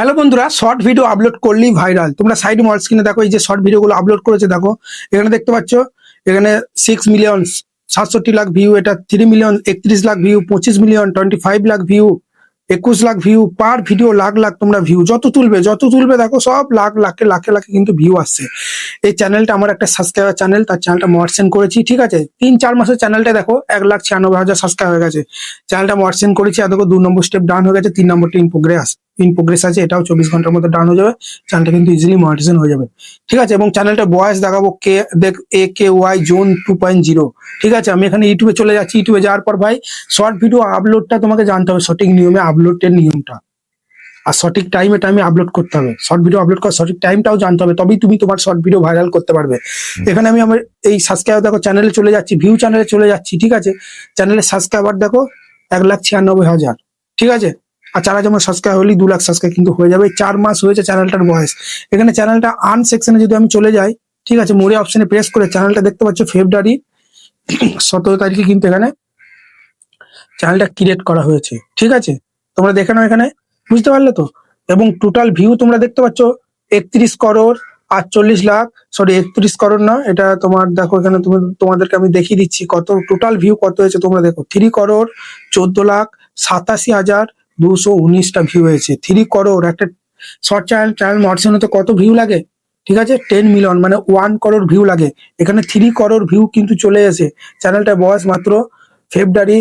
Hello বন্ধুরা, short video upload করলেই viral. তোমরা সাইড মল স্ক্রিনে দেখো, এই যে শর্ট ভিডিওগুলো আপলোড করেছে দেখো, এখানে দেখতে পাচ্ছ। এখানে 6 মিলিয়ন 67 লাখ ভিউ, এটা 3 million 31 lakh view, 25 million 25 lakh view, 21 lakh view. পার ভিডিও লাখ লাখ তোমরা ভিউ যত তুলবে দেখো সব লাখ লাখে লাখে লাখে কিন্তু ভিউ আসছে। এই চ্যানেলটা আমার একটা সাবস্ক্রাইবার চ্যানেল, তার চ্যানেলটা মডসেন করেছি, ঠিক আছে। 3-4 মাসের চ্যানেলটা দেখো 1,96,000 সাবস্ক্রাইব হয়ে গেছে। চ্যানেলটা মডসেন করেছি, আর দেখো 2 নম্বর স্টেপ ডান হয়ে গেছে, 3 নম্বরটা ইন প্রোগ্রেস আছে, এটাও 24 ঘন্টার মধ্যে ডান হয়ে যাবে। চ্যানেলটা কিন্তু ইজিলি মনিটাইজেশন হয়ে যাবে, ঠিক আছে। এবং চ্যানেলটা বয়স দেখাবো AKY জোন 2.0, ঠিক আছে। আমি এখানে ইউটিউবে চলে যাচ্ছি। ইউটিউবে যাওয়ার পর ভাই শর্ট ভিডিও আপলোডটা তোমাকে জানতে হবে, সঠিক নিয়মে আপলোডের নিয়মটা, আর সঠিক টাইমে আপলোড করতে হবে। শর্ট ভিডিও আপলোড করার সঠিক টাইমটাও জানতে হবে, তবেই তুমি তোমার শর্ট ভিডিও ভাইরাল করতে পারবে। এখানে আমি আমার এই সাবস্ক্রাইবার দেখো চ্যানেলে চলে যাচ্ছি, ভিউ চ্যানেলে চলে যাচ্ছি, ঠিক আছে। চ্যানেলের সাবস্ক্রাইবার দেখো 1,96,000, ঠিক আছে। আর 4,000 সাবস্ক্রাইব হলেই 2 লাখ সাবস্ক্রাইব কিন্তু হয়ে যাবে। 4 মাস হয়েছে চ্যানেলটার বয়স। এখানে চ্যানেলটা আর্ন সেকশনে যদি আমি চলে যাই, ঠিক আছে, মোরে অপশনে প্রেস করে চ্যানেলটা দেখতে পাচ্ছ ফেব্রুয়ারি 17 তারিখে কিন্তু এখানে চ্যানেলটা ক্রিয়েট করা হয়েছে, ঠিক আছে। তোমরা দেখে নাও এখানে, বুঝতে পারলে তো। এবং টোটাল ভিউ তোমরা দেখতে পাচ্ছ 31 করোড় 48 লাখ, সরি 31 করোড় না, এটা তোমার দেখো এখানে, তোমাদেরকে আমি দেখিয়ে দিচ্ছি কত টোটাল ভিউ কত হয়েছে। তোমরা দেখো 3,14,87,219টা ভিউ হয়েছে। 3 করোড় একটা শর্ট চ্যানেল মডসেন হতে কত ভিউ লাগে, ঠিক আছে। 10 মিলিয়ন মানে 1 করোড় ভিউ লাগে। এখানে 3 করোড় ভিউ কিন্তু চলে এসে। চ্যানেলটা বয়স মাত্র ফেব্রুয়ারি,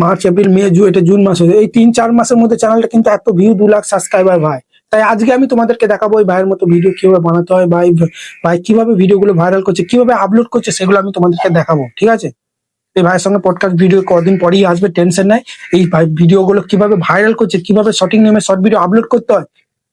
মার্চ, এপ্রিল, মে, জুন, এটা জুন মাস হয়েছে। এই 3-4 মাসের মধ্যে চ্যানেলটা কিন্তু এত ভিউ, 2 লাখ সাবস্ক্রাইবার ভাই। তাই আজকে আমি তোমাদেরকে দেখাবো এই ভাইয়ের মতো ভিডিও কিভাবে বানাতে হয়, ভাই কিভাবে ভিডিওগুলো ভাইরাল করছে, কিভাবে আপলোড করছে, সেগুলো আমি তোমাদেরকে দেখাবো, ঠিক আছে। এই ভাইয়ের সঙ্গে পডকাস্ট ভিডিও কদিন পরেই আসবে, টেনশন নাই। এই ভাই ভিডিওগুলো কিভাবে ভাইরাল করছে, কিভাবে সঠিক নিয়মে শর্ট ভিডিও আপলোড করতে হয়,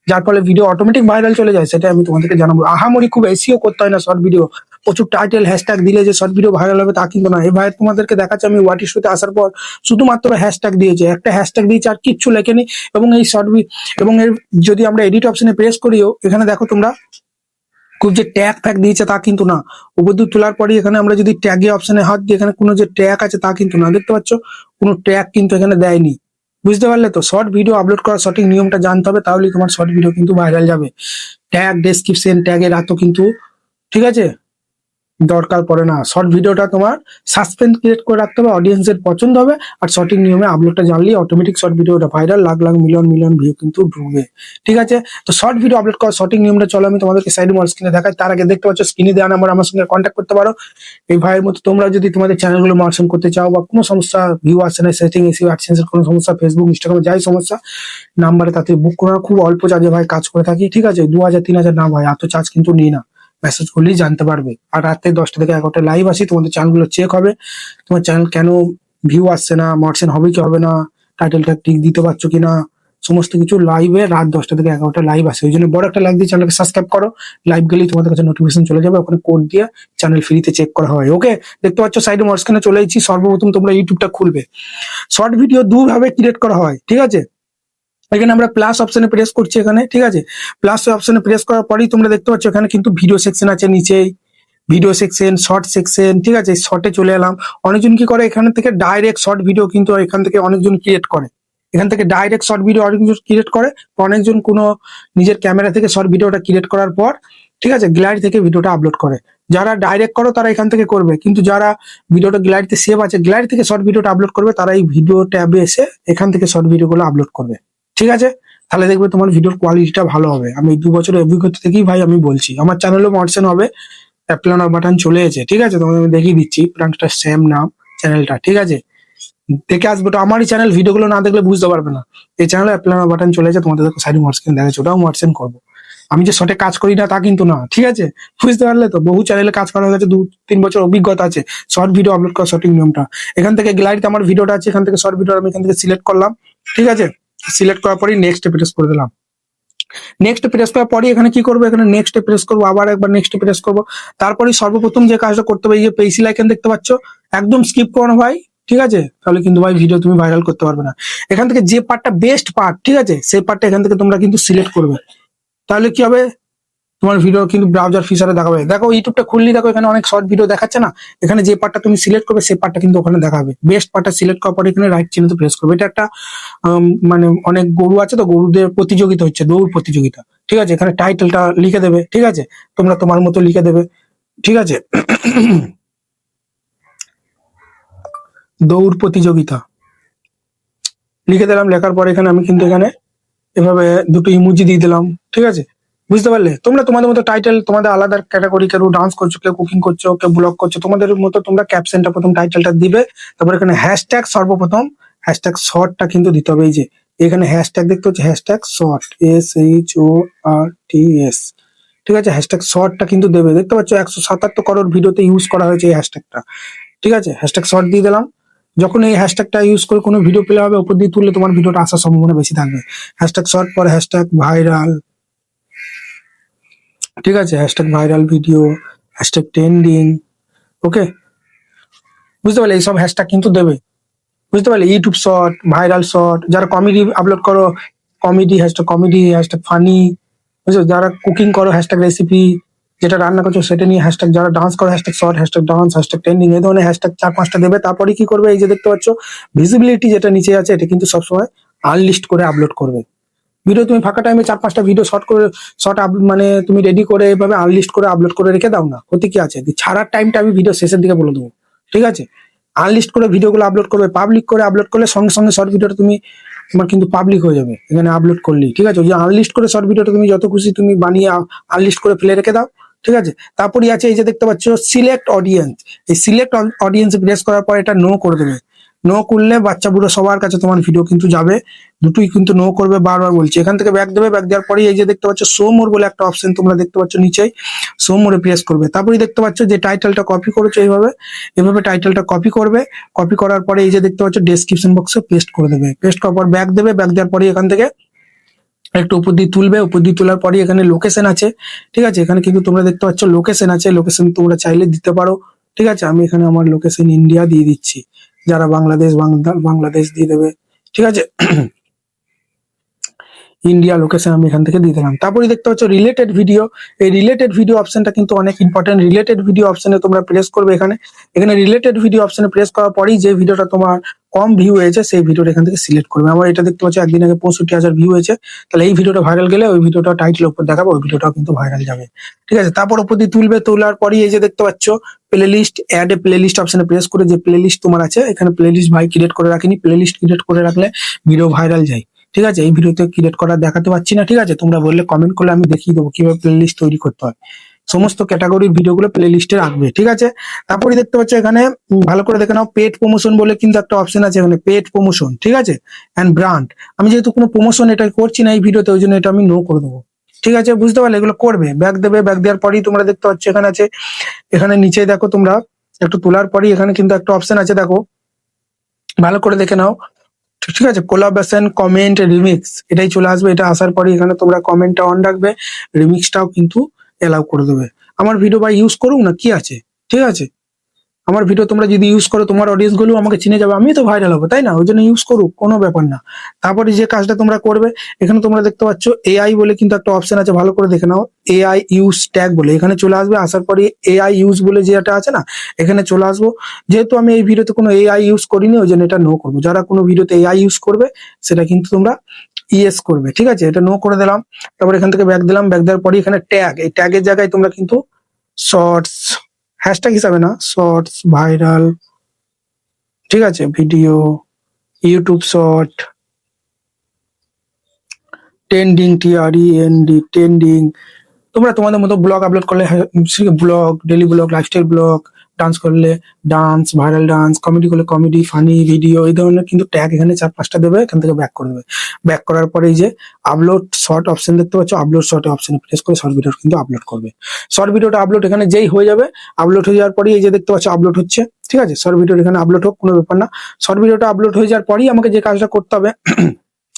যার ফলে ভিডিও অটোমেটিক ভাইরাল চলে যায়, সেটা আমি তোমাদেরকে জানাবো। আহামরি খুব এসিও করতে হয় না শর্ট ভিডিও, প্রচুর টাইটেল হ্যাশট্যাগ দিলে যে শর্ট ভিডিও ভাইরাল হবে তা কিন্তু না। এই ভাই তোমাদেরকে দেখাচ্ছে, আমি ওয়াটি শোতে আসার পর শুধুমাত্র হ্যাশট্যাগ দিয়েছে, একটা হ্যাশট্যাগ দিয়েছে, আর কিচ্ছু লেখেনি। এবং এই এবং এর যদি আমরা এডিট অপশনে প্রেস করিও, এখানে দেখো তোমরা খুব যে ট্যাগ ফ্যাগ দিয়েছে তা কিন্তু না। উপদ্রুত তোলার পরে এখানে আমরা যদি ট্যাগে অপশনে হাত দিই, এখানে কোনো যে ট্যাগ আছে তা কিন্তু না, দেখতে পাচ্ছ কোনো ট্যাগ কিন্তু এখানে দেয়নি, বুঝতে পারলে তো। শর্ট ভিডিও আপলোড করার সঠিক নিয়মটা জানতে হবে, তাহলেই তোমার শর্ট ভিডিও কিন্তু ভাইরাল যাবে। ট্যাগ, ডেসক্রিপশন, ট্যাগের এত কিন্তু, ঠিক আছে, দরকার পড়ে না। শর্ট ভিডিওটা তোমার সাসপেন্স ক্রিয়েট করে রাখতে হবে, অডিয়েন্সের পছন্দ হবে, আর সঠিক নিয়মে আপলোডটা জানলেই অটোমেটিক শর্ট ভিডিওটা viral, lakh lakh million million view কিন্তু ঢুকবে, ঠিক আছে। তো শর্ট ভিডিও আপলোড করার সঠিক নিয়মটা চলো আমি তোমাদেরকে সাইড মল স্ক্রিনে দেখাই। তার আগে দেখতে পাচ্ছ স্ক্রিনে দেওয়া নাম্বার, আমার সঙ্গে কন্ট্যাক্ট করতে পারো। এই ভাইয়ের মতো তোমরা যদি তোমাদের চ্যানেলগুলো মনিটাইজেশন করতে চাও, বা কোনো সমস্যা, ভিউ আসছে না, সেটিং এসিও অ্যাডসেন্সের কোনো সমস্যা, ফেসবুক, ইনস্টাগ্রামে যাই সমস্যা, নাম্বারে তাতে বুক করা। খুব অল্প চার্জে ভাই কাজ করে থাকি, ঠিক আছে। 2,000-3,000 না ভাই, এত চার্জ কিন্তু নিই না। মেসেজ করলেই জানতে পারবে। আর রাতে 10টা থেকে 11টা লাইভ আসি, তোমাদের চ্যানেলগুলো চেক হবে, তোমার চ্যানেল কেন ভিউ আসছে না, মডসেন হবে কি হবে না, টাইটেলটা ঠিক দিতে পারছো কিনা, সমস্ত কিছু লাইভে রাত 10টা থেকে 11টা লাইভ আসে। ওই জন্য বড় একটা লাইক দিয়ে চ্যানেলকে সাবস্ক্রাইব করো। লাইভ গেলেই তোমাদের কাছে নোটিফিকেশন চলে যাবে, ওখানে কোড দিয়ে চ্যানেল ফ্রিতে চেক করা হয়। ওকে, দেখতে পাচ্ছ সাইডে মাঝখানে চলে এসেছি। সর্বপ্রথম তোমরা ইউটিউবটা খুলবে। শর্ট ভিডিও দুভাবে ক্রিয়েট করা হয়, ঠিক আছে। এখানে আমরা প্লাস অপশনে প্রেস করছি এখানে, ঠিক আছে। প্লাস অপশনে প্রেস করার পরেই তোমরা দেখতে পাচ্ছ এখানে কিন্তু ভিডিও সেকশন আছে নিচেই, ভিডিও সেকশন, শর্ট সেকশন, ঠিক আছে। শর্টে চলে এলাম। অনেকজন কি করে, এখান থেকে ডাইরেক্ট শর্ট ভিডিও কিন্তু এখান থেকে অনেকজন ক্রিয়েট করে। এখান থেকে ডাইরেক্ট শর্ট ভিডিও অনেকজন ক্রিয়েট করে। অনেকজন কোনো নিজের ক্যামেরা থেকে শর্ট ভিডিওটা ক্রিয়েট করার পর, ঠিক আছে, গ্যালারি থেকে ভিডিওটা আপলোড করে। যারা ডাইরেক্ট করো তারা এখান থেকে করবে, কিন্তু যারা ভিডিওটা গ্যালারিতে সেভ আছে, গ্যালারি থেকে শর্ট ভিডিওটা আপলোড করবে, তারা এই ভিডিও ট্যাবে এসে এখান থেকে শর্ট ভিডিওগুলো আপলোড করবে, ঠিক আছে। তাহলে দেখবে তোমার ভিডিওর কোয়ালিটিটা ভালো হবে। আমি 2 বছরের অভিজ্ঞতা থেকেই ভাই আমি বলছি। আমার চ্যানেলও মডসেন হবে, অ্যাপ্লাই নাও বাটন চলে এসেছে, ঠিক আছে। তোমাদের আমি দেখিয়ে দিচ্ছি, ব্রান্ডটা সেম নাম চ্যানেলটা, ঠিক আছে। দেখে আসবে তো, আমারই চ্যানেল, ভিডিওগুলো না দেখলে বুঝতে পারবে না। এই চ্যানেলে অ্যাপ্লাই নাও বাটন চলে এসেছে, তোমাদের সাইড মডসেন দেখাচ্ছে, ওটাও মডসেন করবো। আমি যে শর্টে কাজ করি না তা কিন্তু না, ঠিক আছে, বুঝতে পারলে তো। বহু চ্যানেলে কাজ করা হয়ে গেছে, 2-3 বছর অভিজ্ঞতা আছে শর্ট ভিডিও আপলোড করার সঠিক নিয়মটা। এখান থেকে গ্যালারিতে আমার ভিডিওটা আছে, এখান থেকে শর্ট ভিডিও আমি এখান থেকে সিলেক্ট করলাম, ঠিক আছে। সিলেক্ট করার পরেই নেক্সট প্রেস করে দিলাম। নেক্সট প্রেস করার পরে এখানে কি করবো, এখানে নেক্সট প্রেস করবো, আবার একবার নেক্সট প্রেস করবো। তারপরে সর্বপ্রথম যে কাজটা করতে হবে, এই যে পেন্সিল আইকন দেখতে পাচ্ছ, একদম স্কিপ করো না ভাই, ঠিক আছে। তাহলে কিন্তু ভাই ভিডিও তুমি ভাইরাল করতে পারবে না। এখান থেকে যে পার্টটা বেস্ট পার্ট, ঠিক আছে, সেই পার্টটা এখান থেকে তোমরা কিন্তু সিলেক্ট করবে। তাহলে কি হবে, তোমার ভিডিও কিন্তু ব্রাউজার ফিচারে দেখাবে। দেখো ইউটিউবটা খুললি, দেখো এখানে অনেক শর্ট ভিডিও দেখাচ্ছে না, এখানে যে পার্টটা তুমি সিলেক্ট করবে সেই পার্টটা কিন্তু ওখানে দেখাবে। বেস্ট পার্টটা সিলেক্ট করার পরে এখানে রাইট চিহ্নতে প্রেস করবে। এটা একটা মানে অনেক গরু আছে তো, গরুদের প্রতিযোগিতা হচ্ছে, দৌড় প্রতিযোগিতা, ঠিক আছে। এখানে টাইটেলটা লিখে দেবে, ঠিক আছে, তোমরা তোমার মতো লিখে দেবে, ঠিক আছে। দৌড় প্রতিযোগিতা লিখে দিলাম। লেখার পরে এখানে আমি কিন্তু এখানে এভাবে দুটো ইমোজি দিয়ে দিলাম, ঠিক আছে। বুঝতে পারলে? তোমরা তোমাদের মতো টাইটেল, তোমাদের আলাদা ক্যাটাগরি, কেউ ডান্স করছো, কেউ কুকিং করছো, কেউ ব্লগ করছো, তোমাদের মতো তোমরা ক্যাপশনটা প্রথম টাইটেলটা দিবে। তারপর এখানে হ্যাশট্যাগ, সর্বপ্রথম হ্যাশট্যাগ শর্টটা কিন্তু দিতে হবে। এই যে এখানে হ্যাশট্যাগ দেখতে হচ্ছে, হ্যাশট্যাগ শর্ট, SHORTS, ঠিক আছে। হ্যাশট্যাগ শর্টটা কিন্তু দেবে। দেখতে পাচ্ছ 177 করোড় ভিডিওতে ইউজ করা হয়েছে এই হ্যাশট্যাগটা, ঠিক আছে। হ্যাশট্যাগ শর্ট দিয়ে দিলাম। যখন এই হ্যাশট্যাগটা ইউজ করে কোনো ভিডিও প্লে হবে, উপর দিয়ে তুললে তোমার ভিডিওটা আসার সম্ভাবনা বেশি থাকবে। হ্যাশট্যাগ শর্ট পরে হ্যাশট্যাগ ভাইরাল, ঠিক আছে। Hashtag viral video, hashtag trending, okay. বুঝতে পারলে? এইসব হ্যাশট্যাগ কিন্তু দেবে। বুঝতে পারলে? ইউটিউব শর্ট, ভাইরাল শর্ট, যারা কমেডি আপলোড করো কমেডি, হ্যাশট্যাগ ফানি, বুঝছো। যারা কুকিং করো হ্যাশট্যাগ রেসিপি, যেটা রান্না করছো সেটা নিয়ে হ্যাশট্যাগ, যারা ডান্স করো hashtag short, hashtag dance, hashtag trending, এই ধরনের হ্যাশট্যাগ 4-5টা দেবে। তারপরে কি করবে, এই যে দেখতে পাচ্ছ ভিজিবিলিটি যেটা নিচে আছে, এটা কিন্তু সবসময় আনলিস্ট করে আপলোড করবে। ভিডিও তুমি ফাঁকা টাইমে 4-5টা ভিডিও শর্ট মানে তুমি রেডি করে এভাবে আনলিস্ট করে আপলোড করে রেখে দাও না, ক্ষতি কি আছে? ছাড়ার টাইমটা আমি ভিডিও শেষের দিকে বলে দেবো, ঠিক আছে। আনলিস্ট করে ভিডিওগুলো আপলোড করবে। পাবলিক করে আপলোড করলে সঙ্গে সঙ্গে শর্ট ভিডিওটা তুমি, তোমার কিন্তু পাবলিক হয়ে যাবে এখানে আপলোড করলেই, ঠিক আছে। ওই যে আনলিস্ট করে শর্ট ভিডিওটা তুমি যত খুশি তুমি বানিয়ে আনলিস্ট করে ফেলে রেখে দাও, ঠিক আছে। তারপরে আছে এই যে দেখতে পাচ্ছ সিলেক্ট অডিয়েন্স। এই সিলেক্ট অডিয়েন্স প্রেস করার পর এটা নো করে দেবে। নো করলে বাচ্চা বুড়ো সবার কাছে তোমার ভিডিও কিন্তু যাবে। দুটোই কিন্তু নো করবে, বারবার বলছি। এখান থেকে ব্যাক দেবে, ব্যাক দেওয়ার পরে এই যে দেখতে পাচ্ছ শো মোর বলে একটা অপশন তোমরা দেখতে পাচ্ছ নিচেই, শো মোরে প্রেস করবে। তারপরে দেখতে পাচ্ছ যে টাইটেলটা কপি করেছো, এইভাবে এভাবে টাইটেলটা কপি করবে। কপি করার পরে এই যে দেখতে পাচ্ছ ডেসক্রিপশন বক্সে পেস্ট করে দেবে। পেস্ট করার পর ব্যাক দেবে, ব্যাক দেওয়ার পরে এখান থেকে একটু উপর দিয়ে তুলবে। উপর দিয়ে তোলার পরে এখানে লোকেশন আছে, ঠিক আছে। এখানে কিন্তু তোমরা দেখতে পাচ্ছ লোকেশন আছে, লোকেশন তোমরা চাইলে দিতে পারো, ঠিক আছে। আমি এখানে আমার লোকেশন ইন্ডিয়া দিয়ে দিচ্ছি, যারা বাংলাদেশ বাংলাদেশ দিয়ে দেবে, ঠিক আছে। ইন্ডিয়া লোকেশন আমি এখান থেকে দিয়ে দিলাম। তারপরে দেখতে পাচ্ছ রিলেটেড ভিডিও। এই রিলেটেড ভিডিও অপশনটা কিন্তু অনেক ইম্পর্টেন্ট। রিলেটেড ভিডিও অপশনে তোমরা প্রেস করবে। এখানে রিলেটেড ভিডিও অপশনে প্রেস করার পরেই যে ভিডিওটা তোমার কম ভিউ হয়েছে সেই ভিডিওটা এখান থেকে সিলেক্ট করবে। আমার এটা দেখতে পাচ্ছ একদিন আগে 65,000 ভিউ হয়েছে, তাহলে এই ভিডিওটা ভাইরাল গেলে ওই ভিডিওটা টাইটেলের উপর দেখাবো, ওই ভিডিওটাও কিন্তু ভাইরাল যাবে, ঠিক আছে। তারপর উপর দিয়ে তুলবে। তোলার পরেই এই যে দেখতে পাচ্ছ playlist, add a playlist অপশনে প্রেস করে যে প্লে লিস্ট তোমার আছে, এখানে প্লে লিস্ট ভাই ক্রিয়েট করে রাখিনি, প্লে লিস্ট ক্রিয়েট করে রাখলে ভিডিও ভাইরাল যায়, ঠিক আছে। এই ভিডিওতে ক্রিয়েট করা দেখাতে পাচ্ছি না, ঠিক আছে। তোমরা বললে কমেন্ট করলে আমি দেখিয়ে দেবো কিভাবে প্লে লিস্ট তৈরি করতে হয়। সমস্ত ক্যাটাগরির ভিডিওগুলো প্লে লিস্টে রাখবে, ঠিক আছে। তারপরে দেখতে পাচ্ছ এখানে ভালো করে দেখে নাও, পেড প্রমোশন বলে কিন্তু একটা অপশন আছে এখানে, পেড প্রমোশন, ঠিক আছে। অ্যান্ড ব্র্যান্ড, আমি যেহেতু কোনো প্রমোশন এটা করছি না এই ভিডিওতে, ওই জন্য এটা আমি নো করে দেবো, ঠিক আছে। বুঝতে পারলে? এগুলো করবে। ব্যাক দেবে, ব্যাক দেওয়ার পরেই তোমরা দেখতে পাচ্ছ এখানে আছে, এখানে নিচে দেখো তোমরা একটু তোলার পরেই এখানে কিন্তু একটা অপশন আছে, দেখো ভালো করে দেখে নাও, ঠিক আছে। কোলাবরেশন, কমেন্ট, রিমিক্স, এটাই চলে আসবে। এটা আসার পরে এখানে তোমরা কমেন্টটা অন রাখবে, রিমিক্সটাও কিন্তু এলাও করে দেবে। আমার ভিডিও বা ইউজ করুক না, কি আছে, ঠিক আছে। আমার ভিডিও তোমরা যদি ইউজ করো, তোমার অডিয়েন্স গুলো আমাকে চিনে যাবে, আমি তো ভাইরাল হবো, তাই না? ওই জন্য ইউজ করুক, কোনো ব্যাপার না। তারপরে যে কাজটা তোমরা করবে, এখানে তোমরা দেখতে পাচ্ছ এআই বলে কিন্তু একটা অপশন আছে, ভালো করে দেখে নাও। এআই ইউজ ট্যাগ বলে এখানে চলে আসবে। আসার পরে এআই ইউজ বলে যেটা আছে না, এখানে চলে আসবো। যেহেতু আমি এই ভিডিওতে কোনো এআই ইউজ করিনি, ওই জন্য এটা নো করবো। যারা কোনো ভিডিওতে এআই ইউজ করবে সেটা কিন্তু তোমরা ইয়েস করবে, ঠিক আছে। এটা নো করে দিলাম। তারপর এখান থেকে ব্যাক দিলাম। ব্যাক দেওয়ার পরে এখানে ট্যাগ, এই ট্যাগের জায়গায় তোমরা কিন্তু শর্টস, হ্যাশট্যাগ হিসাবে না, শর্টস, ভাইরাল, ঠিক আছে, video, YouTube short, trending, trending. তোমরা তোমাদের মতো ব্লগ আপলোড করলে blog, daily blog, lifestyle blog, dance করলে ডান্স, ভাইরাল ডান্স, কমেডি করলে কমেডি, ফানি ভিডিও, এই ধরনের কিন্তু ট্যাগ এখানে 4-5টা দেবে। এখান থেকে ব্যাক করে দেবে। ব্যাক করার পরে এই যে আপলোড শর্ট অপশন দেখতে পাচ্ছ, আপলোড শর্ট অপশনে প্রেস করে শর্ট ভিডিও কিন্তু আপলোড করবে। শর্ট ভিডিওটা আপলোড এখানে যেই হয়ে যাবে, আপলোড হয়ে যাওয়ার পরে এই যে দেখতে পাচ্ছ আপলোড হচ্ছে, ঠিক আছে। শর্ট ভিডিও এখানে আপলোড হোক, কোনো ব্যাপার না। শর্ট ভিডিওটা আপলোড হয়ে যাওয়ার পরেই আমাকে যে কাজটা করতে হবে,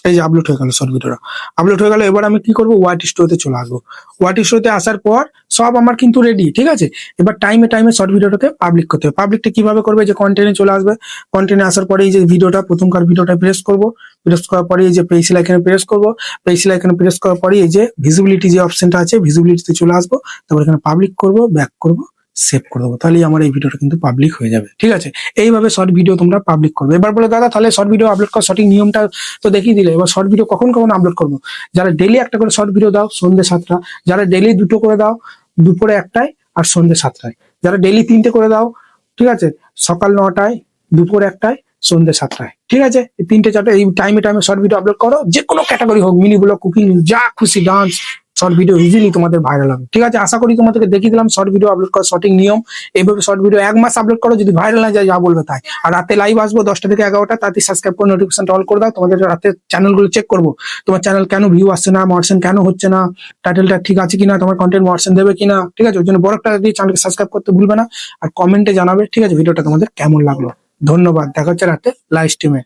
এই যে আপলোড হয়ে গেল শর্ট ভিডিওটা, আপলোড হয়ে গেল। এবার আমি কি করবো, ওয়াইটি স্টুডিওতে চলে আসবো। ওয়াইটি স্টুডিওতে আসার পর সব আমার কিন্তু রেডি, ঠিক আছে। এবার টাইমে টাইমে শর্ট ভিডিওটাকে পাবলিক করতে হবে। পাবলিকটা কিভাবে করবে, যে কন্টেন্টে চলে আসবে, কন্টেন্টে আসার পরে এই যে ভিডিওটা, প্রথমকার ভিডিওটা প্রেস করবো, প্রেস করার পরে এই যে পেন্সিল আইকনে প্রেস করবো, পেন্সিল আইকনে প্রেস করার পরে এই যে ভিজিবিলিটি যে অপশনটা আছে, ভিজিবিলিটিতে চলে আসবো। তারপর এখানে পাবলিক করবো, ব্যাক করবো, সেভ করে দেবো, তাহলেই আমার এই ভিডিওটা কিন্তু পাবলিক হয়ে যাবে, ঠিক আছে। এইভাবে শর্ট ভিডিও তোমরা পাবলিক করবে। এবার বলে দাদা তাহলে শর্ট ভিডিও আপলোড করার সঠিক নিয়মটা তো দেখিয়ে দিলে, এবার শর্ট ভিডিও কখন কখন আপলোড করবো। যারা ডেলি একটা করে শর্ট ভিডিও দাও সন্ধ্যে 7টা, যারা ডেলি 2টো করে দাও দুপুরে 1টায় আর সন্ধ্যে 7টায়, যারা ডেলি 3টে করে দাও, ঠিক আছে, সকাল 9টায়, দুপুর 1টায়, সন্ধ্যে 7টায়, ঠিক আছে। এই 3টে 4টে এই টাইমে টাইমে শর্ট ভিডিও আপলোড করো, যে কোনো ক্যাটাগরি হোক, মিনি ব্লগ, কুকিং, যা খুশি, ডান্স, শর্ট ভিডিও ইজিলি তোমাদের ভাইরাল হবে, ঠিক আছে। আশা করি তোমাদেরকে দেখিয়ে দিলাম শর্ট ভিডিও আপলোড করার সঠিক নিয়ম। এইভাবে শর্ট ভিডিও 1 মাস আপলোড করো, যদি ভাইরাল না যায় যা বলবে তাই। আর রাতে লাইভ আসবো 10টা থেকে 11টা, তাতে সাবস্ক্রাইব করে নোটিফিকেশন অল করে দাও। তোমাদের রাতে চ্যানেলগুলো চেক করবো, তোমার চ্যানেল কেন ভিউ আসছে না, মর্শন কেন হচ্ছে না, টাইটেলটা ঠিক আছে কিনা, তোমার কন্টেন্ট মর্শন দেবে কিনা, ঠিক আছে। ওই জন্য বড় একটা দিয়ে চ্যানেলকে সাবস্ক্রাইব করতে ভুলবে না, আর কমেন্টে জানাবে, ঠিক আছে, ভিডিওটা তোমাদের কেমন লাগলো। ধন্যবাদ, দেখা হচ্ছে রাতে লাইভ স্ট্রিমে।